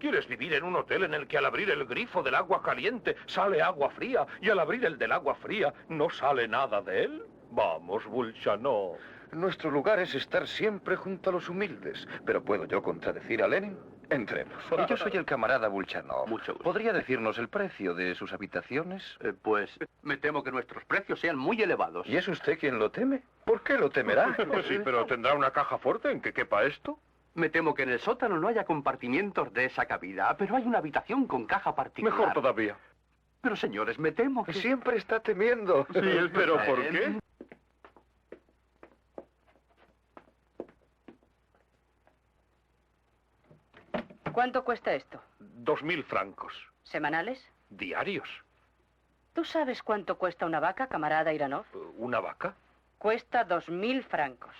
¿Quieres vivir en un hotel en el que al abrir el grifo del agua caliente sale agua fría y al abrir el del agua fría no sale nada de él? Vamos, Bulchanov. Nuestro lugar es estar siempre junto a los humildes. ¿Pero puedo yo contradecir a Lenin? Entremos. Y yo soy el camarada Bulchanov. Mucho gusto. ¿Podría decirnos el precio de sus habitaciones? Pues me temo que nuestros precios sean muy elevados. ¿Y es usted quien lo teme? ¿Por qué lo temerá? Sí, pero ¿tendrá una caja fuerte en que quepa esto? Me temo que en el sótano no haya compartimientos de esa cabida, pero hay una habitación con caja particular. Mejor todavía. Pero señores, me temo que... Siempre está temiendo. Sí, pero ¿por qué? ¿Cuánto cuesta esto? 2000 francos. ¿Semanales? ¿Diarios? ¿Tú sabes cuánto cuesta una vaca, camarada Iranov? ¿Una vaca? Cuesta 2000 francos.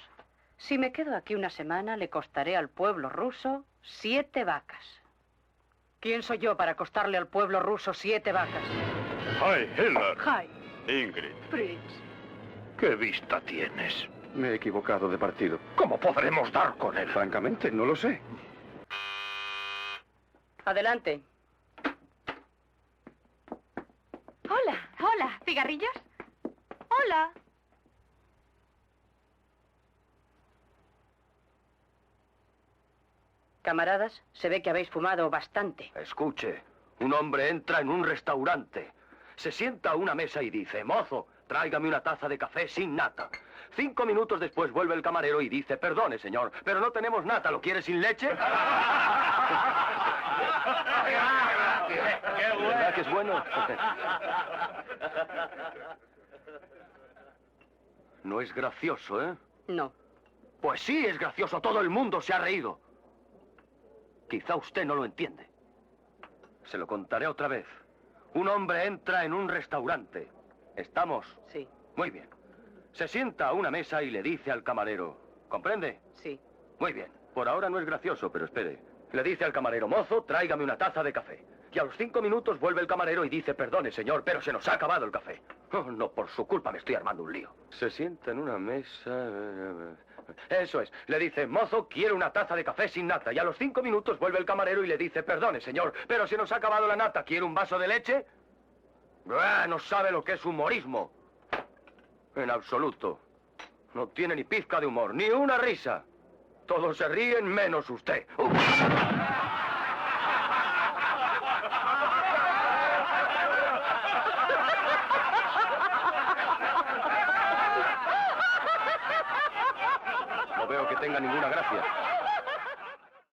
Si me quedo aquí una semana, le costaré al pueblo ruso 7 vacas. ¿Quién soy yo para costarle al pueblo ruso 7 vacas? ¡Ay, Hitler! ¡Ay! Ingrid. Fritz. ¿Qué vista tienes? Me he equivocado de partido. ¿Cómo podremos dar con él? Francamente, no lo sé. Adelante. Hola, hola. ¿Cigarrillos? Hola. Camaradas, se ve que habéis fumado bastante. Escuche, un hombre entra en un restaurante, se sienta a una mesa y dice, mozo, tráigame una taza de café sin nata. 5 minutos después vuelve el camarero y dice, perdone, señor, pero no tenemos nata, ¿lo quiere sin leche? ¿Verdad que es bueno? No es gracioso, ¿eh? No. Pues sí, es gracioso, todo el mundo se ha reído. Quizá usted no lo entiende. Se lo contaré otra vez. Un hombre entra en un restaurante. ¿Estamos? Sí, Muy bien. Se sienta a una mesa y le dice al camarero, ¿comprende? sí. Muy bien. Por ahora no es gracioso, pero espere. Le dice al camarero, mozo, tráigame una taza de café. Y a los 5 minutos vuelve el camarero y dice, perdone, señor, pero se nos ha acabado el café. Oh, no, por su culpa me estoy armando un lío. Se sienta en una mesa... Eso es. Le dice, mozo, quiero una taza de café sin nata. Y a los 5 minutos vuelve el camarero y le dice, perdone, señor, pero se nos ha acabado la nata. ¿Quiere un vaso de leche? No sabe lo que es humorismo. En absoluto. No tiene ni pizca de humor, ni una risa. Todos se ríen menos usted. No veo que tenga ninguna gracia.